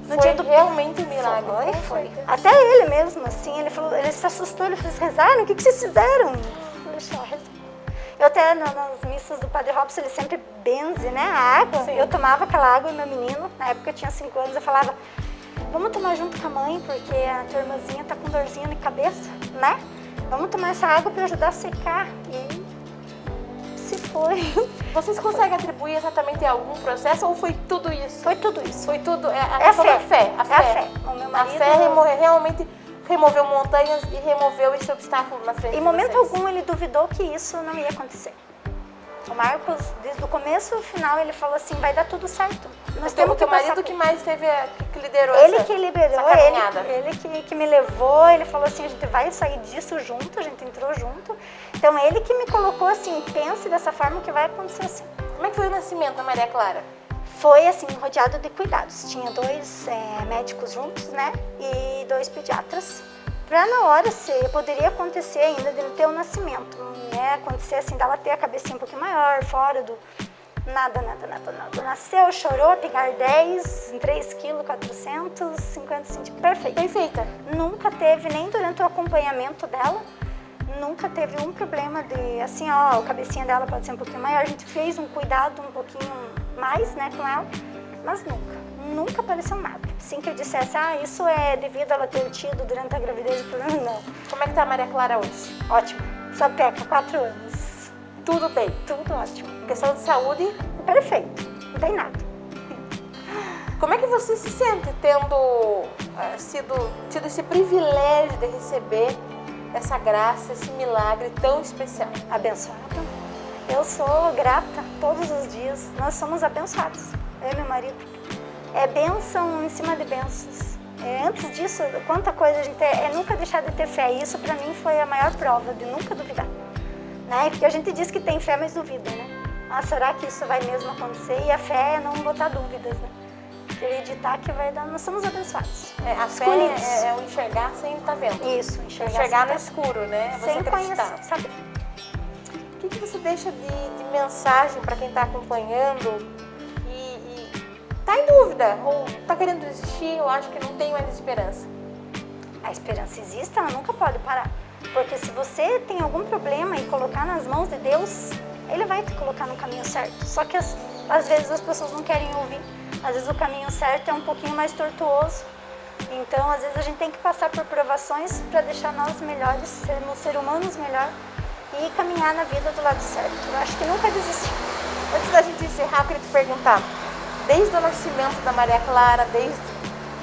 No dia do realmente um milagre. Foi. Até ele mesmo, assim, ele falou, ele se assustou, ele falou: vocês rezaram? O que vocês fizeram? Eu falei: só rezar. Eu até nas missas do Padre Robson, ele sempre benze, né, a água. Sim. Eu tomava aquela água e meu menino, na época eu tinha 5 anos, eu falava: vamos tomar junto com a mãe, porque a tua irmãzinha tá com dorzinha na cabeça, né? Vamos tomar essa água para ajudar a secar. E se foi. Vocês conseguem atribuir exatamente a algum processo ou foi tudo isso? Foi tudo isso. Foi tudo, a fé. A fé. O meu marido... A fé realmente removeu montanhas e removeu esse obstáculo na frente. Em momento algum ele duvidou que isso não ia acontecer. O Marcos, desde o começo ao final, ele falou assim: vai dar tudo certo. Nós temos que passar. O marido que mais teve, que liderou ele que liberou, caminhada. ele que me levou, ele falou assim: a gente vai sair disso junto, a gente entrou junto. Então ele que me colocou assim: pense dessa forma que vai acontecer assim. Como é que foi o nascimento da Maria Clara? Foi assim, rodeado de cuidados. Tinha 2 médicos juntos, né? E 2 pediatras. Pra na hora, se poderia acontecer ainda de ter o nascimento, né? Acontecer assim, dela ter a cabecinha um pouquinho maior, fora do... Nada. Nasceu, chorou, pegar 10, 3 kg, 450 centímetros, perfeita. Nunca teve, nem durante o acompanhamento dela, nunca teve um problema de, assim, ó, a cabecinha dela pode ser um pouquinho maior. A gente fez um cuidado um pouquinho mais, né, com ela, mas nunca apareceu nada. Assim que eu dissesse: isso é devido a ela ter tido durante a gravidez o problema, não. Como é que tá a Maria Clara hoje? Ótimo. Só peca, 4 anos. Tudo bem? Tudo ótimo. Questão de saúde? Perfeito. Não tem nada. Como é que você se sente tendo tido esse privilégio de receber essa graça, esse milagre tão especial? Abençoada. Eu sou grata todos os dias. Nós somos abençoados. Eu e meu marido. É bênção em cima de bênçãos. Antes disso, quanta coisa a gente nunca deixar de ter fé. E isso para mim foi a maior prova de nunca duvidar, né? Porque a gente diz que tem fé, mas duvida, né? Ah, será que isso vai mesmo acontecer? E a fé é não botar dúvidas, né? Acreditar que vai dar, nós somos abençoados. A fé é o enxergar sem estar vendo. Isso, enxergar no escuro, né? Você sem acreditar. conhecer, sabe? O que você deixa de mensagem para quem está acompanhando e tá em dúvida ou tá querendo desistir? Eu acho que não tem mais esperança. A esperança existe, ela nunca pode parar. Porque se você tem algum problema e colocar nas mãos de Deus, Ele vai te colocar no caminho certo. Só que às vezes as pessoas não querem ouvir. Às vezes o caminho certo é um pouquinho mais tortuoso. Então, às vezes a gente tem que passar por provações para deixar nós melhores, sermos seres humanos melhor e caminhar na vida do lado certo. Eu acho que nunca desistir. Antes da gente encerrar, eu queria te perguntar, desde o nascimento da Maria Clara, desde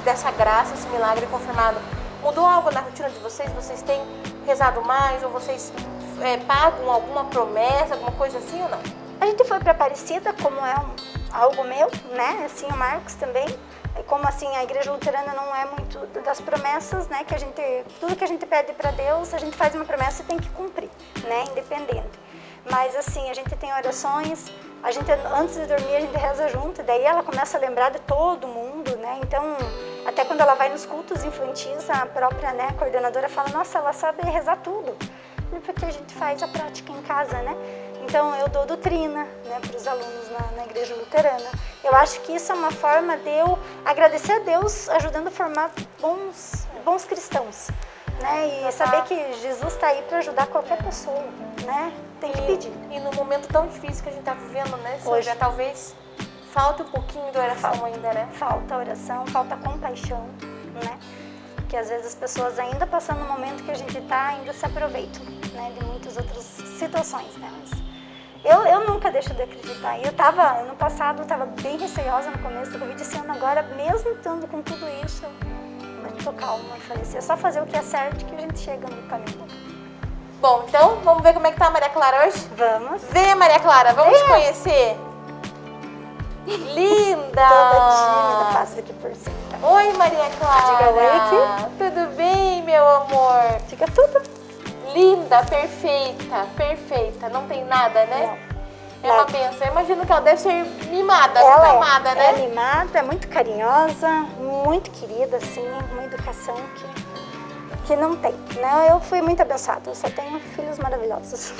dessa graça, esse milagre confirmado, mudou algo na rotina de vocês? Vocês têm rezado mais ou vocês pagam alguma promessa, alguma coisa assim ou não? A gente foi para Aparecida, como é algo meu, né? Assim, o Marcos também. Como assim, a Igreja Luterana não é muito das promessas, né? Que a gente, tudo que a gente pede para Deus, a gente faz uma promessa e tem que cumprir, né? Independente. Mas assim, a gente tem orações, a gente antes de dormir a gente reza junto, daí ela começa a lembrar de todo mundo, né? Então, até quando ela vai nos cultos infantis, a própria, né, coordenadora fala, nossa, ela sabe rezar tudo. Porque a gente faz a prática em casa, né? Então, eu dou doutrina, né, para os alunos na Igreja Luterana. Eu acho que isso é uma forma de eu agradecer a Deus ajudando a formar bons cristãos, né? E saber que Jesus está aí para ajudar qualquer pessoa, né? Tem que pedir. E no momento tão difícil que a gente está vivendo, né, Sônia, talvez falta um pouquinho de oração ainda, né? Falta oração, falta compaixão, né? Que às vezes as pessoas ainda passando no momento que a gente está, ainda se aproveitam, né, de muitas outras situações, né? Mas eu nunca deixo de acreditar. E ano passado, eu estava bem receosa no começo do Covid, esse ano agora, mesmo estando com tudo isso, eu estou calma, falei assim, é só fazer o que é certo que a gente chega no caminho. Bom, então vamos ver como é que tá a Maria Clara hoje? Vamos. Vem, Maria Clara, vamos te conhecer. Linda! Toda tímida, passa aqui por cima. Oi, Maria Clara. Diga oi aqui. Tudo bem, meu amor? Diga tudo. Linda, perfeita. Não tem nada, né? Não. É uma benção. Eu imagino que ela deve ser mimada, muito amada, né? É mimada, é muito carinhosa, muito querida, assim, uma educação que não tem, né? Eu fui muito abençoada, eu só tenho filhos maravilhosos.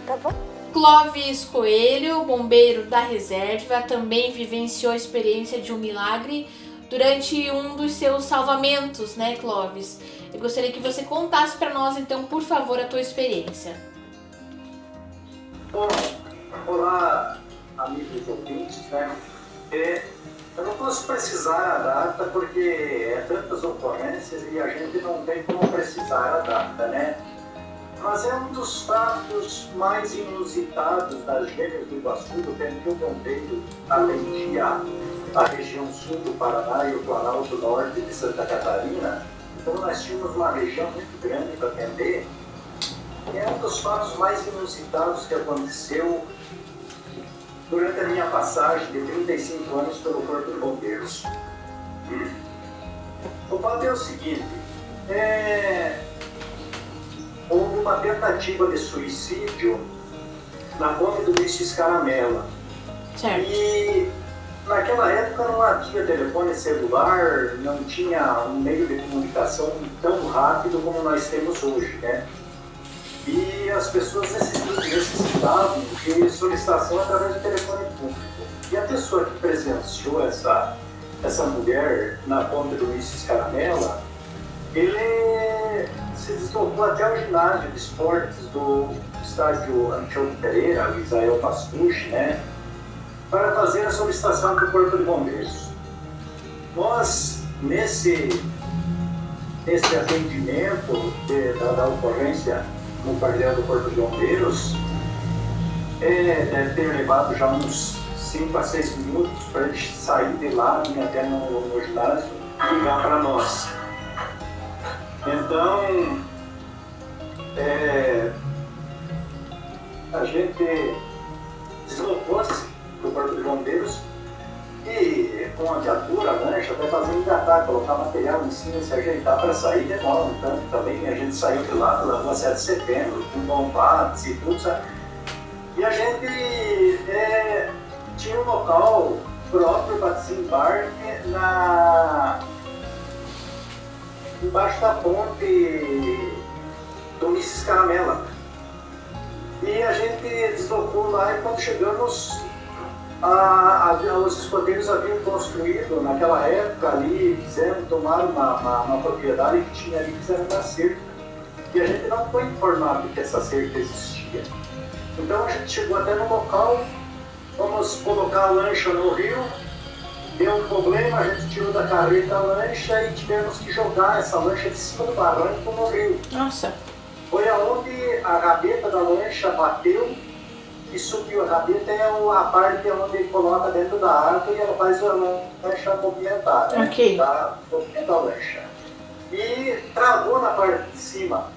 Tá bom? Clóvis Coelho, bombeiro da reserva, também vivenciou a experiência de um milagre durante um dos seus salvamentos, né, Clóvis? Eu gostaria que você contasse para nós, então, por favor, a tua experiência. Bom, olá, amigos ouvintes, né? Eu não posso precisar a data porque é tantas ocorrências e a gente não tem como precisar a data, né? Mas é um dos fatos mais inusitados das Gêmeas do Iguaçu, do tempo que o bombeiro atendia a região sul do Paraná e o Planalto Norte de Santa Catarina. Então nós tínhamos uma região muito grande para atender. E é um dos fatos mais inusitados que aconteceu durante a minha passagem de 35 anos pelo Corpo de Bombeiros. O fato é o seguinte, houve uma tentativa de suicídio na ponte do Luiz Escaramela. Certo. E naquela época não havia telefone celular, não tinha um meio de comunicação tão rápido como nós temos hoje, né? E as pessoas necessitavam de solicitação através do telefone público. E a pessoa que presenciou essa mulher na ponte do Luiz Escaramela, ele se deslocou até o ginásio de esportes do estádio Antônio Pereira, o Israel Pastucci, né, para fazer a solicitação para o Corpo de Bombeiros. Nós, nesse atendimento da ocorrência no quartel do Corpo de Bombeiros, deve ter levado já uns 5 a 6 minutos para ele sair de lá, vir até no ginásio e ligar para nós. Então, a gente deslocou-se para o Corpo de Bombeiros E com a viatura, a lancha, até fazer engatar, colocar material em cima, se ajeitar para sair, demora um tanto também. A gente saiu de lá pela rua 7 de setembro, com bombados e tudo, sabe? E a gente tinha um local próprio para desembarque embaixo da ponte do Missis Caramela. E a gente deslocou lá e quando chegamos, os escoteiros haviam construído naquela época ali, tomaram uma propriedade que tinha ali, fizeram uma cerca. E a gente não foi informado que essa cerca existia. Então a gente chegou até no local, vamos colocar a lancha no rio, deu um problema, a gente tirou da carreta a lancha e tivemos que jogar essa lancha de cima do barranco no rio. Nossa! Foi aonde a rabeta da lancha bateu e subiu. A rabeta é a parte onde ele coloca dentro da água e ela faz a lancha movimentar, né? Ok. Movimenta a lancha. E travou na parte de cima.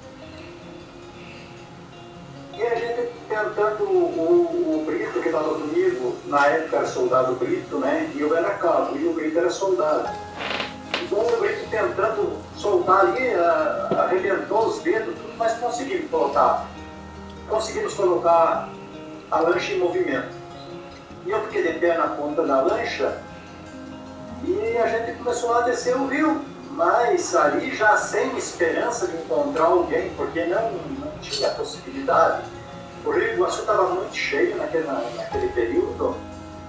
E a gente tentando, o Brito que estava comigo, na época era soldado Brito, né? E eu era cabo, e o Brito era soldado. Então o Brito tentando soltar ali, arrebentou os dedos, tudo, mas conseguimos colocar a lancha em movimento. E eu fiquei de pé na ponta da lancha e a gente começou a descer o rio, mas ali já sem esperança de encontrar alguém, porque não tinha possibilidade. O Rio Iguaçu estava muito cheio naquele período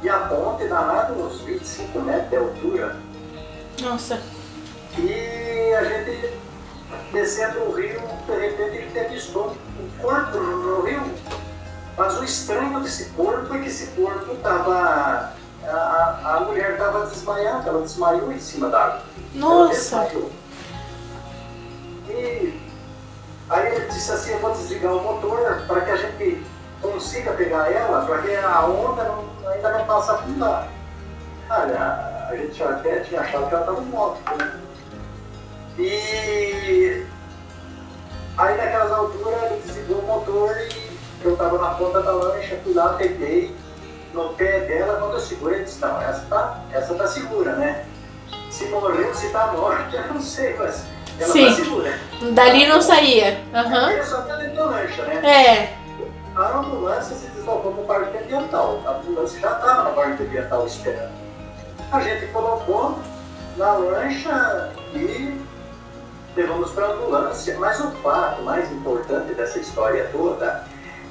e a ponte danada uns 25 metros de altura. Nossa! E a gente descendo o rio, de repente a gente avistou um corpo no rio. Mas o estranho desse corpo é que esse corpo estava... A mulher estava desmaiada, ela desmaiou em cima d'água. Nossa! E aí ele disse assim, eu vou desligar o motor para que a gente consiga pegar ela, porque a onda ainda não passa a afundar. Olha, a gente até tinha achado que ela estava morta, né? E aí naquelas alturas ele desligou o motor e eu estava na ponta da lancha, fui lá, peguei no pé dela, quando eu segurei, disse, não, essa tá segura, né? Se morreu, se tá morta, eu não sei, mas ela tá segura. Dali não saía. Ele só tá dentro da lancha, né? É. A ambulância se deslocou para o parque ambiental. A ambulância já estava no parque ambiental esperando. A gente colocou na lancha e levamos para a ambulância. Mas o fato mais importante dessa história toda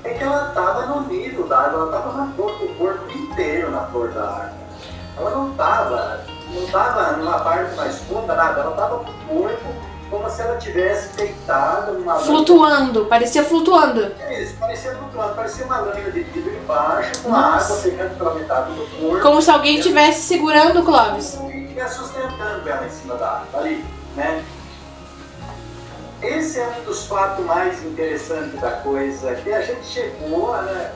é que ela estava no nível da água, ela estava o corpo inteiro na flor da água. Ela não estava numa parte mais funda, nada, ela estava com o corpo como se ela tivesse deitada numa flutuando, parecia flutuando. Isso, parecia flutuando, parecia uma lâmina de vidro embaixo, com a água pegando pela metade do corpo. Como se alguém estivesse segurando o Clóvis. E estivesse sustentando ela em cima da água, ali, né? Esse é um dos fatos mais interessantes da coisa, que a gente chegou, né?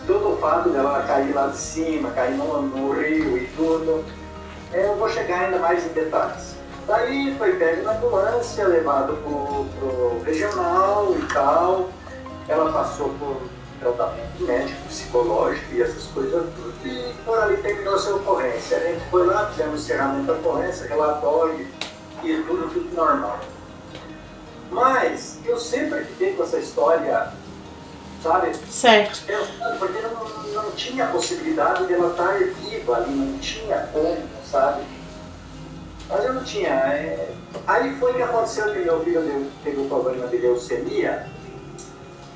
Todo o fato dela cair lá de cima, cair no rio e tudo, eu vou chegar ainda mais em detalhes. Daí foi pego na ambulância, levado pro regional e tal. Ela passou por tratamento médico, psicológico e essas coisas tudo. E por ali terminou essa ocorrência. A gente foi lá, fizemos encerramento da ocorrência, relatório e tudo normal. Mas eu sempre fiquei com essa história, sabe? Certo. Porque não tinha possibilidade de ela estar viva ali, não tinha como, sabe? Mas eu não tinha. Aí foi que aconteceu que meu filho teve um problema de leucemia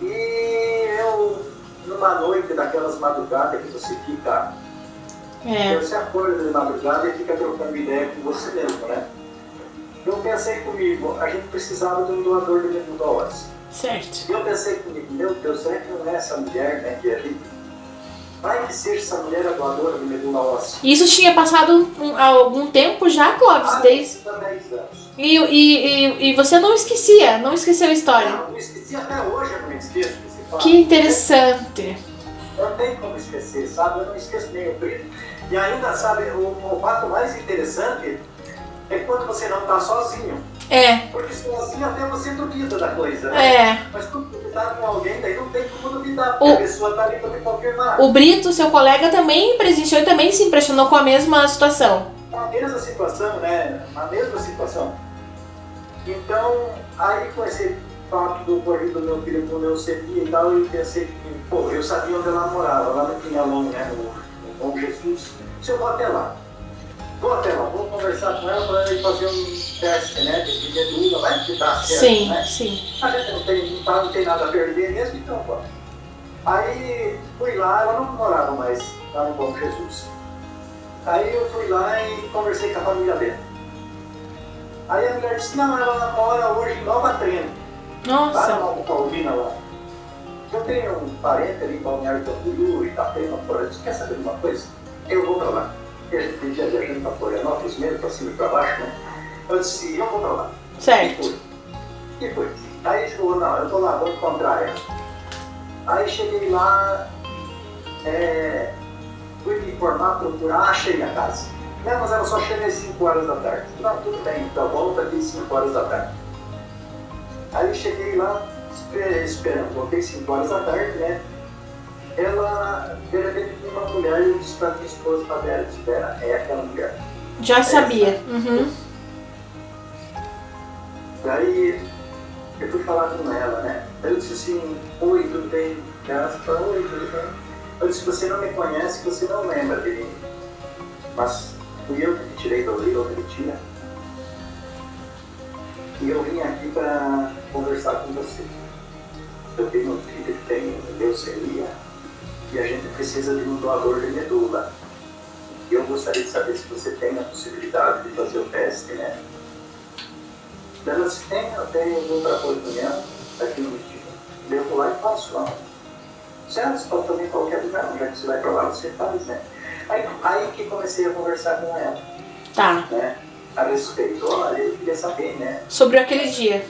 e eu, numa noite daquelas madrugadas que você fica... Você acorda de madrugada e fica trocando ideia com você mesmo, né? Eu pensei comigo, a gente precisava de um doador de medula óssea. Certo. E eu pensei comigo, meu Deus, será que não é essa mulher, né, que é ali? Vai que seja essa mulher a doadora de medula óssea. Isso tinha passado há algum tempo já, Clóvis? Desde... há 10 anos. E você não esqueceu a história? Não esqueci, até hoje eu não esqueço desse fato. Que interessante. Não tem como esquecer, sabe? Eu não esqueço nem o Brito. E ainda, sabe, o fato mais interessante é quando você não está sozinho. É. Porque sozinho até você duvida da coisa, né? É. Mas quando você tá com alguém, daí não tem como duvidar, porque a pessoa tá ali pra me confirmar. O Brito, seu colega, também presenciou e também se impressionou com a mesma situação. Na mesma situação, né? Na mesma situação. Então, aí com esse fato do ocorrido do meu filho com leucemia e tal, eu pensei que, pô, eu sabia onde ela morava, lá no Pinhalão, né? No Bom Jesus. Se eu vou até lá. Vou conversar com ela para ele fazer um teste, né? De medula, vai que dá certo, sim, né? Sim. A gente não tem nada a perder mesmo, então, pô. Aí fui lá, ela não morava mais lá no Bom Jesus. Aí eu fui lá e conversei com a família dela. Aí a mulher disse, não, ela mora hoje em Nova Trento. Nossa. Lá na Nova Paulina lá. Eu tenho um parente ali em Balneário Camboriú, Itapema, por aí. Quer saber de uma coisa? Eu vou pra lá. E a gente podia viajando pra Florianópolis mesmo, pra cima e pra baixo, né? Eu disse, eu vou pra lá. Certo. E foi. Aí ele falou, não, eu tô lá, vou encontrar ela. Aí cheguei lá, fui me informar, procurar, achei a casa. Não, mas ela só chega às 5 horas da tarde. Não, tudo bem, então volta aqui às 5 horas da tarde. Aí cheguei lá, esperando, voltei 5 horas da tarde, né? Ela, de repente, tinha uma mulher e eu disse pra minha esposa, pra ela, espera, é aquela mulher. Já sabia. Uhum. Daí eu fui falar com ela, né? Eu disse assim, oi, tudo bem? Ela falou, oi, tudo bem? Eu disse, você não me conhece, você não lembra de mim. Mas fui eu que te tirei do rio aquele dia. E eu vim aqui para conversar com você. Eu tenho um filho que tem leucemia e a gente precisa de um doador de medula. E eu gostaria de saber se você tem a possibilidade de fazer o teste, né? Ela disse, eu tenho outra reunião aqui no Rio. Eu vou lá e faço lá. Certo, você pode fazer em qualquer lugar, já que você vai para lá, você faz, né? Aí que comecei a conversar com ela. Tá. Né? A respeito. Olha, eu queria saber, né? Sobre aquele dia.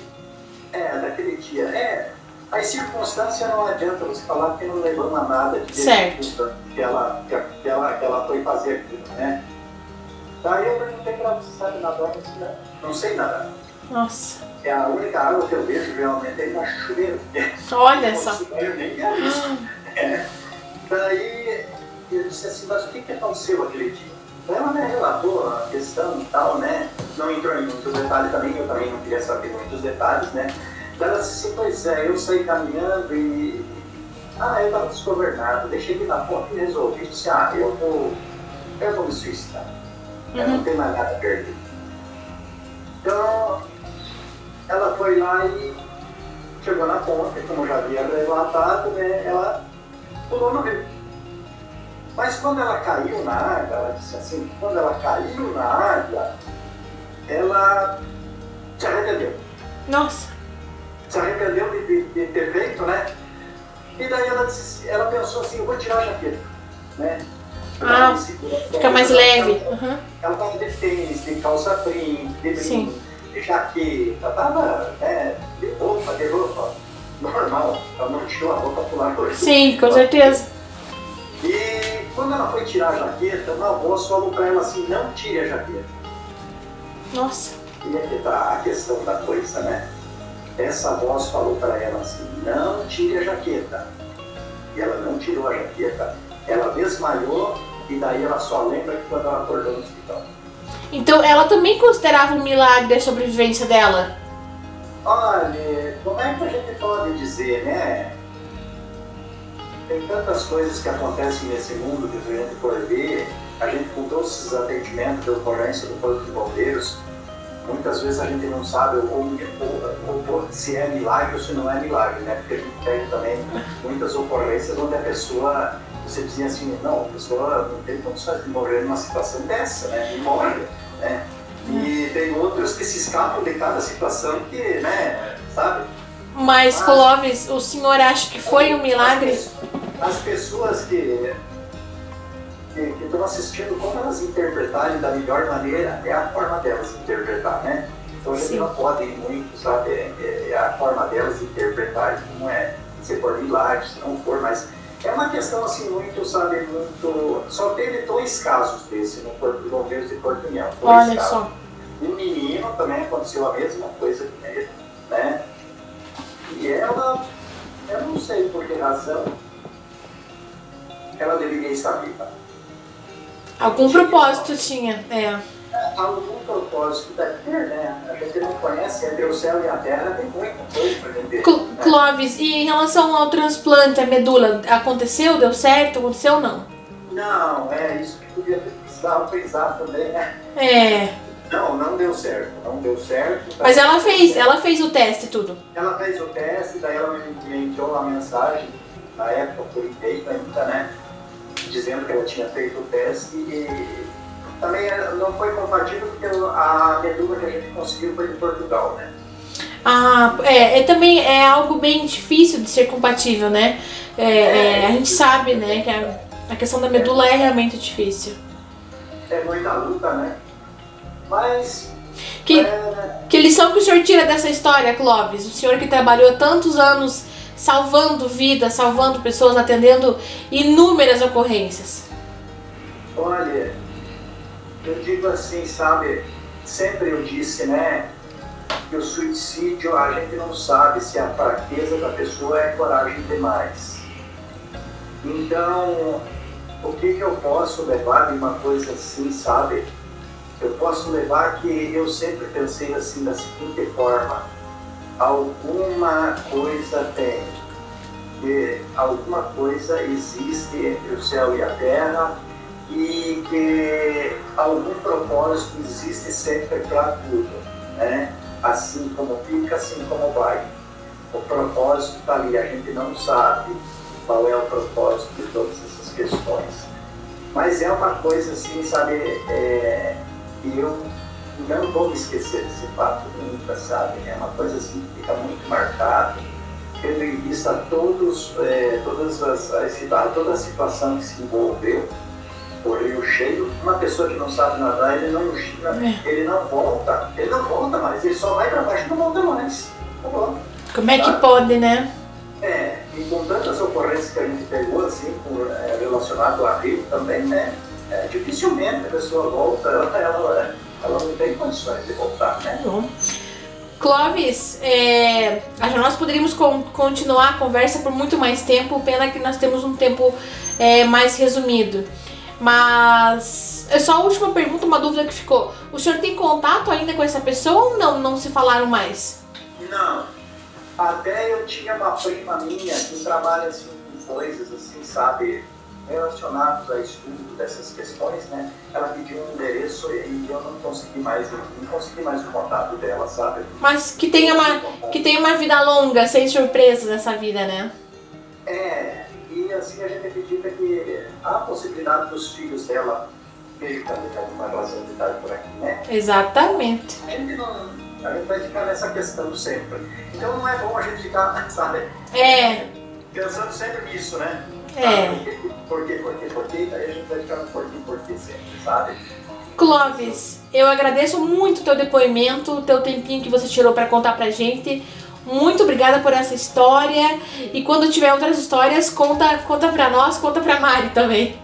Daquele dia. A circunstância não adianta você falar porque não levou a nada de certo. Que ela foi fazer aquilo, né? Daí eu perguntei pra ela, você sabe nadar? Eu disse, não sei nadar. Nossa. É a única água que eu vejo realmente é na chuveira. Olha só. Eu nem Daí eu disse assim, mas o que aconteceu aquele dia? Ela me relatou a questão e tal, né? Não entrou em muitos detalhes também, eu também não queria saber muitos detalhes, né? Ela disse assim, pois é, eu saí caminhando e... eu estava desgovernado, deixei ele na ponta e resolvi, disse, eu vou me suicidar. Eu não tenho mais nada a perder. Então, ela foi lá e chegou na ponta, como já havia relatado, né? Ela pulou no rio. Mas quando ela caiu na água, ela disse assim, quando ela caiu na água, ela se arrependeu. Nossa. Se arrependeu de ter feito, né? E daí ela pensou assim, eu vou tirar a jaqueta, né? Fica mais leve. Ela estava de tênis, de calça print, de brinco, de jaqueta, tava de roupa normal. Ela não tirou a roupa pro lado. Sim, com certeza. E quando ela foi tirar a jaqueta, uma voz falou para ela assim, não tire a jaqueta. Nossa. E aqui tá a questão da coisa, né? Essa voz falou para ela assim, não tire a jaqueta. E ela não tirou a jaqueta. Ela desmaiou e daí ela só lembra que quando ela acordou no hospital. Então ela também considerava um milagre a sobrevivência dela? Olha, como é que a gente pode dizer, né? Tem tantas coisas que acontecem nesse mundo que a gente for ver. A gente com todos esses atendimentos de ocorrência do Corpo de Bombeiros, muitas vezes a gente não sabe se é milagre ou se não é milagre, né? Porque a gente tem também muitas ocorrências onde a pessoa, você dizia assim, não, a pessoa não tem condições de morrer numa situação dessa, né? E morre, né? E tem outros que se escapam de cada situação que, né, sabe? Mas, Clóvis, o senhor acha que foi um milagre? As pessoas que estão assistindo, como elas interpretarem da melhor maneira, é a forma delas interpretar, né? Então a gente não pode ir muito, sabe? É a forma delas interpretarem, não é se for milagre, se não for, mas é uma questão assim muito, sabe, muito... Só teve 2 casos desse no Corpo de Bombeiros de Portunhão. Olha só. Um menino também aconteceu a mesma coisa com ele, né? E ela sei por que razão ela deveria estar viva. Algum propósito tinha, Algum propósito deve ter, né? A gente não conhece, entre o céu e a terra tem muita coisa pra gente ver. Clóvis, e em relação ao transplante, a medula, aconteceu? Deu certo? Aconteceu ou não? Não, é isso que podia precisar frisar também, né? Não deu certo, não deu certo. Mas ela fez o teste e tudo? Ela fez o teste, daí ela me enviou uma mensagem, na época por e-mail ainda, né? Dizendo que ela tinha feito o teste e também não foi compatível porque a medula que a gente conseguiu foi de Portugal, né? Também é algo bem difícil de ser compatível, né? A gente sabe, né, que a questão da medula é realmente difícil. É muita luta, né? Mas... Que lição que o senhor tira dessa história, Clóvis? O senhor que trabalhou tantos anos salvando vidas, salvando pessoas, atendendo inúmeras ocorrências. Olha, eu digo assim, sabe, sempre eu disse, né, que o suicídio a gente não sabe se a fraqueza da pessoa é coragem demais. Então, o que eu posso levar de uma coisa assim, sabe? Eu posso levar que eu sempre pensei assim da seguinte forma: alguma coisa tem, que alguma coisa existe entre o céu e a terra e que algum propósito existe sempre para tudo, né? Assim como fica, assim como vai. O propósito está ali, a gente não sabe qual é o propósito de todas essas questões. Mas é uma coisa assim, sabe, que eu não vou me esquecer desse fato nunca, sabe? É uma coisa assim que fica muito marcada, tendo em vista toda a situação que se envolveu. O rio cheio, uma pessoa que não sabe nadar, ele não volta mais, ele só vai para baixo e não volta mais. Tá bom. Como é que pode, né? E com tantas ocorrências que a gente pegou, assim, relacionado a rio também, né? Dificilmente a pessoa volta, ela não tem condições de voltar, né? Clóvis, nós poderíamos continuar a conversa por muito mais tempo, pena que nós temos um tempo mais resumido. Mas é só a última pergunta, uma dúvida que ficou. O senhor tem contato ainda com essa pessoa ou não se falaram mais? Não. Até eu tinha uma prima minha que trabalha assim, com coisas assim, sabe, relacionadas a estudo dessas questões, né? Ela pediu um endereço e eu não consegui mais o contato dela, sabe? Mas que tenha uma vida longa, sem surpresas nessa vida, né? E assim a gente acredita que há a possibilidade dos filhos dela terem também alguma razão de estar por aqui, né? Exatamente. A gente vai ficar nessa questão sempre. Então não é bom a gente ficar, sabe? Pensando sempre nisso, né? Por quê? Daí a gente vai ficar no porquê sempre, sabe? Clóvis, eu agradeço muito o teu depoimento, o teu tempinho que você tirou para contar pra gente. Muito obrigada por essa história. E quando tiver outras histórias, conta pra nós, conta pra Mari também.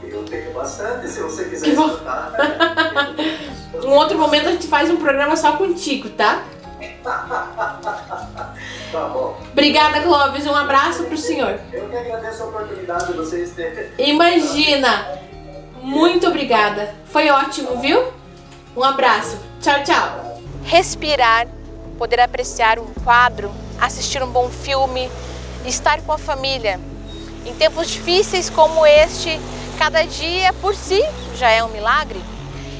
Eu tenho bastante, se você quiser escutar. Um outro momento a gente faz um programa só contigo, tá? Tá bom. Obrigada, Clóvis. Um abraço pro senhor. Eu que agradeço a oportunidade de vocês terem. Imagina. Muito obrigada. Foi ótimo, viu? Um abraço. Tchau, tchau. Respirar, poder apreciar um quadro, assistir um bom filme, estar com a família. Em tempos difíceis como este, cada dia por si já é um milagre.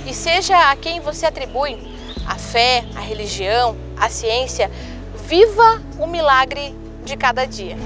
E seja a quem você atribui, a fé, a religião, a ciência, viva o milagre de cada dia.